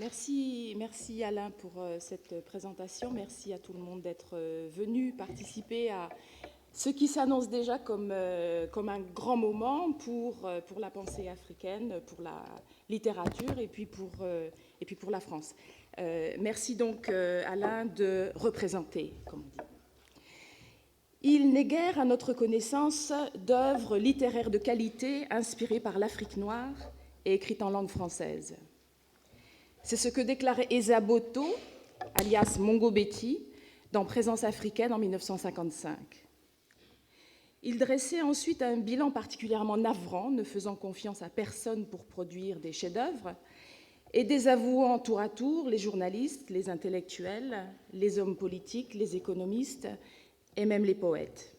Merci Alain pour cette présentation. Merci à tout le monde d'être venu participer à ce qui s'annonce déjà comme un grand moment pour la pensée africaine, pour la littérature et puis pour la France. Merci donc Alain de représenter, comme on dit. Il n'est guère, à notre connaissance, d'œuvres littéraires de qualité inspirées par l'Afrique noire et écrites en langue française. C'est ce que déclarait Esa Boto, alias Mongo Betty, dans Présence africaine en 1955. Il dressait ensuite un bilan particulièrement navrant, ne faisant confiance à personne pour produire des chefs-d'œuvre, et désavouant tour à tour les journalistes, les intellectuels, les hommes politiques, les économistes et même les poètes.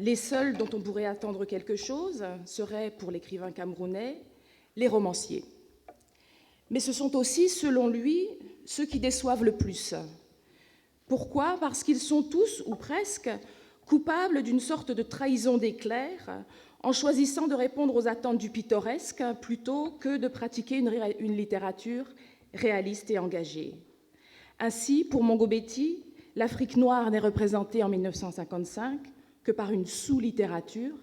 Les seuls dont on pourrait attendre quelque chose seraient, pour l'écrivain camerounais, les romanciers. Mais ce sont aussi, selon lui, ceux qui déçoivent le plus. Pourquoi ? Parce qu'ils sont tous, ou presque, coupables d'une sorte de trahison d'éclair en choisissant de répondre aux attentes du pittoresque plutôt que de pratiquer une littérature réaliste et engagée. Ainsi, pour Mongo Betty, l'Afrique noire n'est représentée en 1955 que par une sous-littérature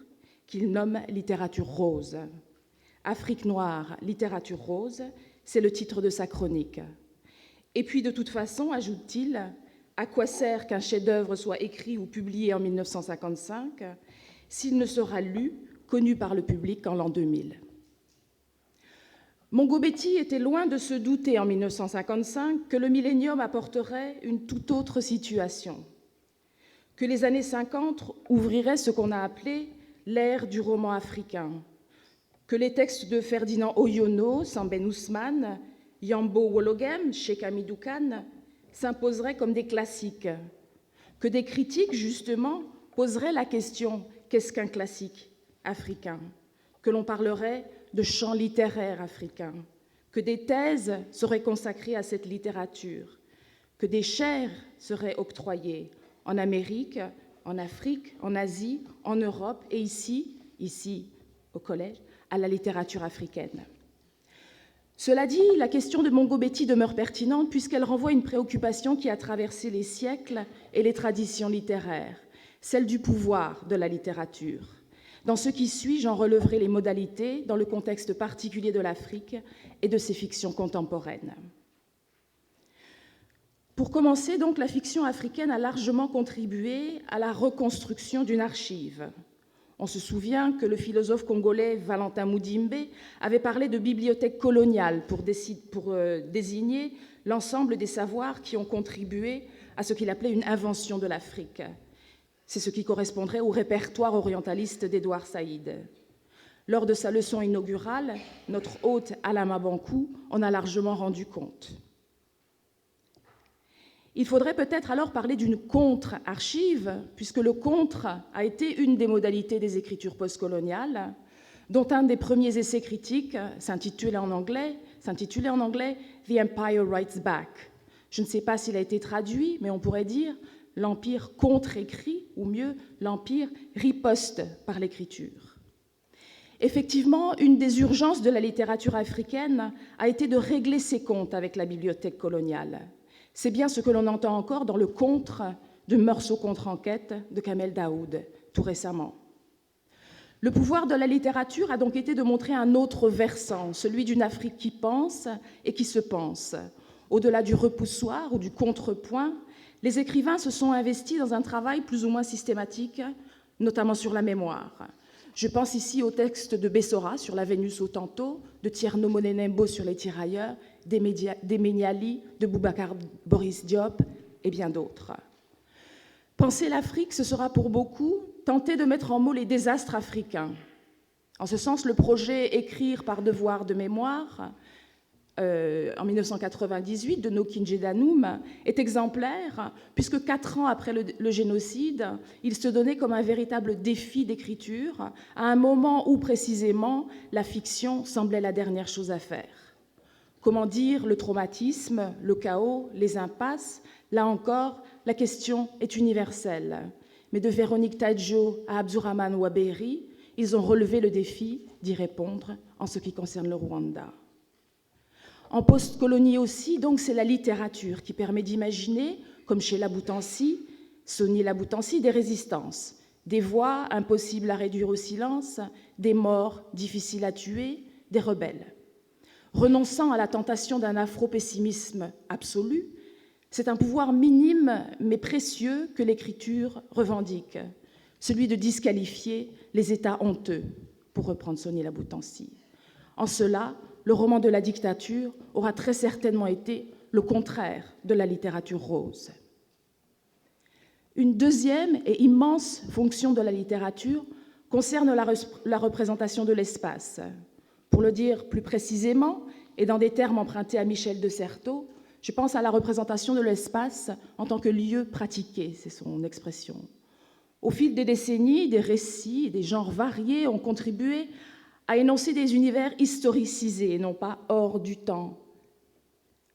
qu'il nomme littérature rose. Afrique noire, littérature rose, c'est le titre de sa chronique. Et puis, de toute façon, ajoute-t-il, à quoi sert qu'un chef-d'œuvre soit écrit ou publié en 1955 s'il ne sera lu, connu par le public qu'en l'an 2000 ? Mongo Betty était loin de se douter en 1955 que le millénium apporterait une toute autre situation, que les années 50 ouvriraient ce qu'on a appelé l'ère du roman africain, que les textes de Ferdinand Oyono, Samben Ousmane, Yambo Wologem, Cheikh Hamidou Kane s'imposeraient comme des classiques, que des critiques, justement, poseraient la question « qu'est-ce qu'un classique africain ?» que l'on parlerait de champ littéraire africain, que des thèses seraient consacrées à cette littérature, que des chaires seraient octroyées en Amérique, en Afrique, en Asie, en Europe et ici, au collège, à la littérature africaine. Cela dit, la question de Mongo Betty demeure pertinente puisqu'elle renvoie à une préoccupation qui a traversé les siècles et les traditions littéraires, celle du pouvoir de la littérature. Dans ce qui suit, j'en releverai les modalités dans le contexte particulier de l'Afrique et de ses fictions contemporaines. Pour commencer, donc, la fiction africaine a largement contribué à la reconstruction d'une archive. On se souvient que le philosophe congolais Valentin Mudimbe avait parlé de bibliothèque coloniale pour désigner l'ensemble des savoirs qui ont contribué à ce qu'il appelait une invention de l'Afrique. C'est ce qui correspondrait au répertoire orientaliste d'Édouard Saïd. Lors de sa leçon inaugurale, notre hôte Alama Bankou en a largement rendu compte. Il faudrait peut-être alors parler d'une contre-archive, puisque le contre a été une des modalités des écritures postcoloniales, dont un des premiers essais critiques s'intitulait en anglais « The Empire Writes Back ». Je ne sais pas s'il a été traduit, mais on pourrait dire « l'Empire contre-écrit » ou mieux « l'Empire riposte par l'écriture ». Effectivement, une des urgences de la littérature africaine a été de régler ses comptes avec la bibliothèque coloniale. C'est bien ce que l'on entend encore dans le contre de Mœurs au contre-enquête de Kamel Daoud, tout récemment. Le pouvoir de la littérature a donc été de montrer un autre versant, celui d'une Afrique qui pense et qui se pense. Au-delà du repoussoir ou du contrepoint, les écrivains se sont investis dans un travail plus ou moins systématique, notamment sur la mémoire. Je pense ici au texte de Bessora sur la Vénus au tantôt, de Tierno Monenembo sur les tirailleurs, d'Emeniali, de Boubacar Boris Diop et bien d'autres. Penser l'Afrique, ce sera pour beaucoup tenter de mettre en mots les désastres africains. En ce sens, le projet Écrire par devoir de mémoire, en 1998, de Nokinje Danoum, est exemplaire, puisque 4 ans après le génocide, il se donnait comme un véritable défi d'écriture, à un moment où, précisément, la fiction semblait la dernière chose à faire. Comment dire le traumatisme, le chaos, les impasses ? Là encore, la question est universelle. Mais de Véronique Tadjo à Abdourahmane Ouaberi, ils ont relevé le défi d'y répondre en ce qui concerne le Rwanda. En post-colonie aussi, donc, c'est la littérature qui permet d'imaginer, comme chez Laboutancy, Sony Laboutancy, des résistances, des voix impossibles à réduire au silence, des morts difficiles à tuer, des rebelles. Renonçant à la tentation d'un afro-pessimisme absolu, c'est un pouvoir minime mais précieux que l'écriture revendique, celui de disqualifier les États honteux, pour reprendre Sony Laboutancy. En cela, le roman de la dictature aura très certainement été le contraire de la littérature rose. Une deuxième et immense fonction de la littérature concerne la représentation de l'espace. Pour le dire plus précisément, et dans des termes empruntés à Michel de Certeau, je pense à la représentation de l'espace en tant que lieu pratiqué, c'est son expression. Au fil des décennies, des récits, des genres variés ont contribué à énoncer des univers historicisés et non pas hors du temps,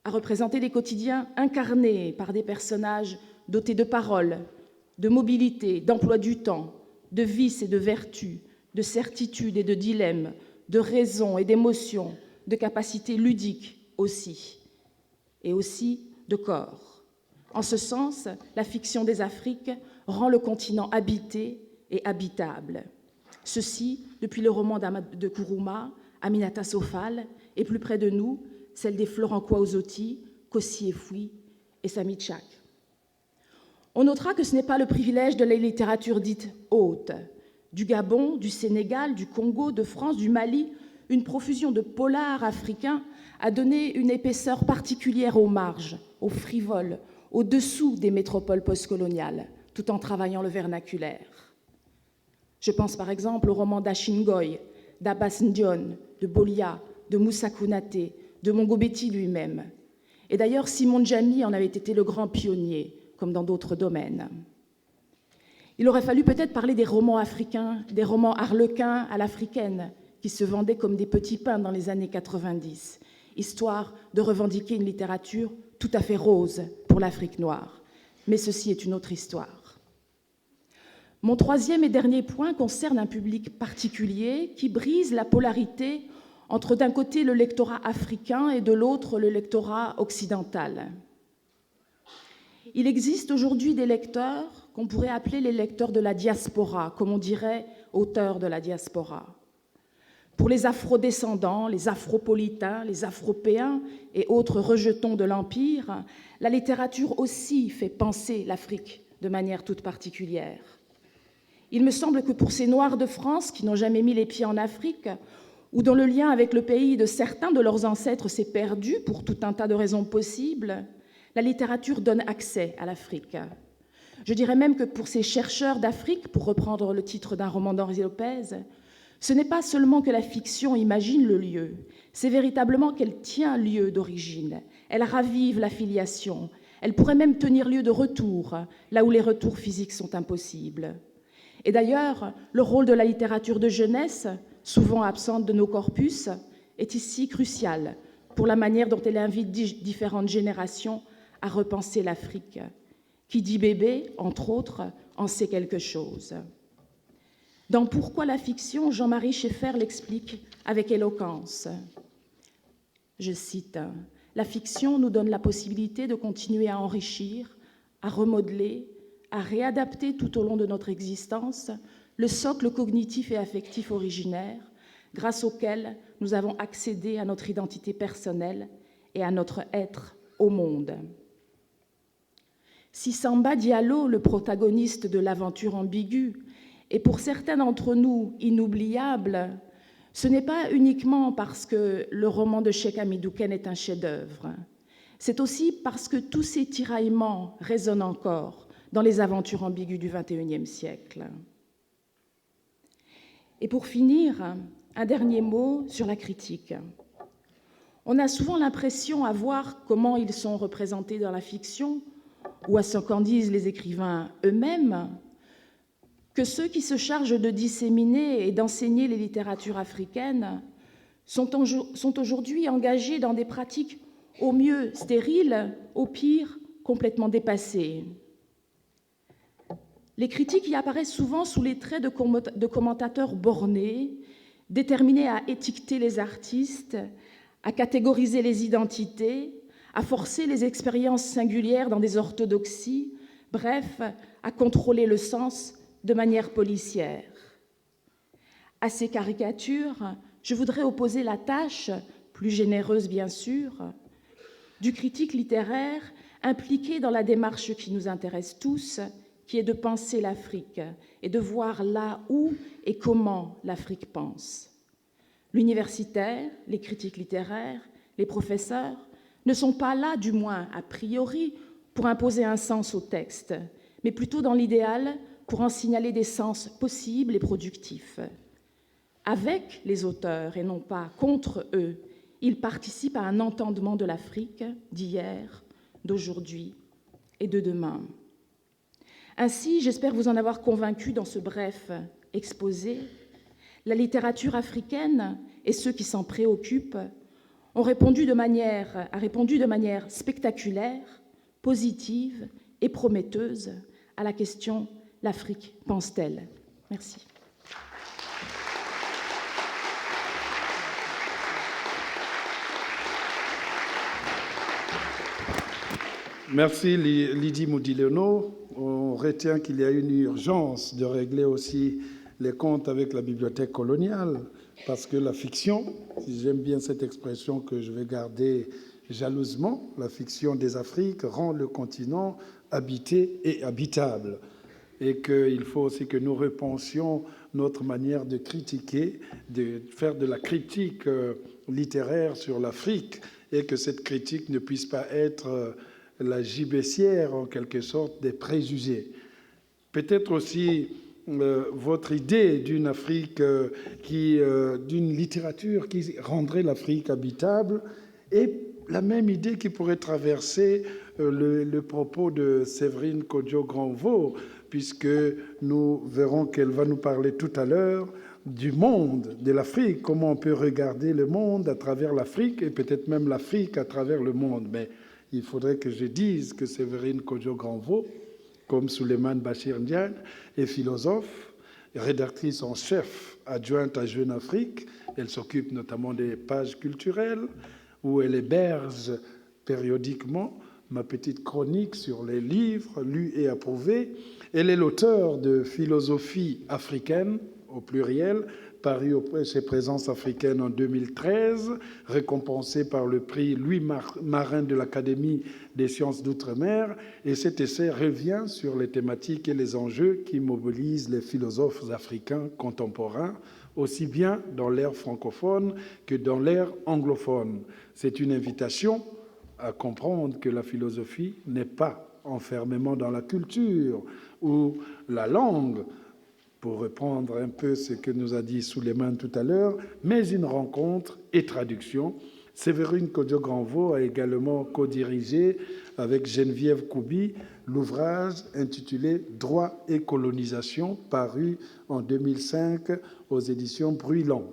à représenter des quotidiens incarnés par des personnages dotés de paroles, de mobilité, d'emploi du temps, de vices et de vertus, de certitudes et de dilemmes, de raison et d'émotions, de capacités ludiques aussi, et aussi de corps. En ce sens, la fiction des Afriques rend le continent habité et habitable. Ceci depuis le roman de Kourouma, Aminata Sofal, et plus près de nous, celle des Florent Kouaouzoti, Kossi Efoui et Sami Tchak. On notera que ce n'est pas le privilège de la littérature dite haute. Du Gabon, du Sénégal, du Congo, de France, du Mali, une profusion de polars africains a donné une épaisseur particulière aux marges, aux frivoles, au-dessous des métropoles postcoloniales, tout en travaillant le vernaculaire. Je pense par exemple au roman d'Achingoy, d'Abbas Ndione, de Bolia, de Moussa Kounaté, de Mongobeti lui-même. Et d'ailleurs, Simon Djani en avait été le grand pionnier, comme dans d'autres domaines. Il aurait fallu peut-être parler des romans africains, des romans harlequins à l'africaine, qui se vendaient comme des petits pains dans les années 90, histoire de revendiquer une littérature tout à fait rose pour l'Afrique noire. Mais ceci est une autre histoire. Mon troisième et dernier point concerne un public particulier qui brise la polarité entre d'un côté le lectorat africain et de l'autre le lectorat occidental. Il existe aujourd'hui des lecteurs qu'on pourrait appeler les lecteurs de la diaspora, comme on dirait auteurs de la diaspora. Pour les afrodescendants, les afropolitains, les afropéens et autres rejetons de l'Empire, la littérature aussi fait penser l'Afrique de manière toute particulière. Il me semble que pour ces Noirs de France qui n'ont jamais mis les pieds en Afrique, ou dont le lien avec le pays de certains de leurs ancêtres s'est perdu pour tout un tas de raisons possibles, la littérature donne accès à l'Afrique. Je dirais même que pour ces chercheurs d'Afrique, pour reprendre le titre d'un roman d'Henri Lopez, ce n'est pas seulement que la fiction imagine le lieu, c'est véritablement qu'elle tient lieu d'origine, elle ravive la filiation, elle pourrait même tenir lieu de retour, là où les retours physiques sont impossibles. Et d'ailleurs, le rôle de la littérature de jeunesse, souvent absente de nos corpus, est ici crucial pour la manière dont elle invite différentes générations à repenser l'Afrique. Qui dit bébé, entre autres, en sait quelque chose. Dans Pourquoi la fiction, Jean-Marie Schaeffer l'explique avec éloquence. Je cite, « La fiction nous donne la possibilité de continuer à enrichir, à remodeler, à réadapter tout au long de notre existence le socle cognitif et affectif originaire, grâce auquel nous avons accédé à notre identité personnelle et à notre être au monde. » Si Samba Diallo, le protagoniste de l'aventure ambiguë, est pour certains d'entre nous inoubliable, ce n'est pas uniquement parce que le roman de Cheikh Hamidou Kane est un chef-d'œuvre. C'est aussi parce que tous ces tiraillements résonnent encore dans les aventures ambiguës du XXIe siècle. Et pour finir, un dernier mot sur la critique. On a souvent l'impression, à voir comment ils sont représentés dans la fiction, ou à ce qu'en disent les écrivains eux-mêmes, que ceux qui se chargent de disséminer et d'enseigner les littératures africaines sont aujourd'hui engagés dans des pratiques au mieux stériles, au pire complètement dépassées. Les critiques y apparaissent souvent sous les traits de commentateurs bornés, déterminés à étiqueter les artistes, à catégoriser les identités, à forcer les expériences singulières dans des orthodoxies, bref, à contrôler le sens de manière policière. À ces caricatures, je voudrais opposer la tâche, plus généreuse bien sûr, du critique littéraire impliqué dans la démarche qui nous intéresse tous, qui est de penser l'Afrique et de voir là où et comment l'Afrique pense. L'universitaire, les critiques littéraires, les professeurs ne sont pas là, du moins a priori, pour imposer un sens au texte, mais plutôt dans l'idéal pour en signaler des sens possibles et productifs. Avec les auteurs et non pas contre eux, ils participent à un entendement de l'Afrique d'hier, d'aujourd'hui et de demain. Ainsi, j'espère vous en avoir convaincu dans ce bref exposé. La littérature africaine et ceux qui s'en préoccupent a répondu de manière spectaculaire, positive et prometteuse à la question « L'Afrique pense-t-elle ?» Merci. Merci Lydie Modileano. On retient qu'il y a une urgence de régler aussi les comptes avec la bibliothèque coloniale, parce que la fiction, j'aime bien cette expression que je vais garder jalousement, la fiction des Afriques rend le continent habité et habitable. Et qu'il faut aussi que nous repensions notre manière de critiquer, de faire de la critique littéraire sur l'Afrique, et que cette critique ne puisse pas être la gibecière, en quelque sorte, des préjugés. Peut-être aussi votre idée d'une Afrique, d'une littérature qui rendrait l'Afrique habitable, et la même idée qui pourrait traverser le propos de Séverine Kodjo-Granvaux, puisque nous verrons qu'elle va nous parler tout à l'heure du monde, de l'Afrique, comment on peut regarder le monde à travers l'Afrique, et peut-être même l'Afrique à travers le monde. Mais il faudrait que je dise que Séverine Kodjo-Granvaux, comme Souleymane Bachir Ndiaye, est philosophe, rédactrice en chef adjointe à Jeune Afrique. Elle s'occupe notamment des pages culturelles, où elle héberge périodiquement ma petite chronique sur les livres lus et approuvés. Elle est l'auteur de Philosophie africaine, au pluriel, paru chez Présence africaine en 2013, récompensé par le prix Louis Marin de l'Académie des sciences d'outre-mer. Et cet essai revient sur les thématiques et les enjeux qui mobilisent les philosophes africains contemporains, aussi bien dans l'ère francophone que dans l'ère anglophone. C'est une invitation à comprendre que la philosophie n'est pas enfermement dans la culture ou la langue, pour reprendre un peu ce que nous a dit Souleymane tout à l'heure, mais une rencontre et traduction. Séverine Kodjo-Granvaux a également co-dirigé avec Geneviève Koubi l'ouvrage intitulé « Droit et colonisation » paru en 2005 aux éditions Bruylant.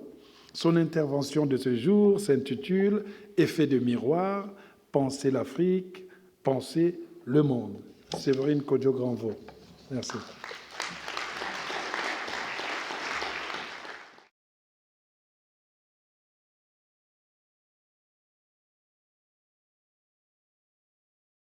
Son intervention de ce jour s'intitule « Effet de miroir, penser l'Afrique, penser le monde ». Séverine Kodjo-Granvaux. Merci.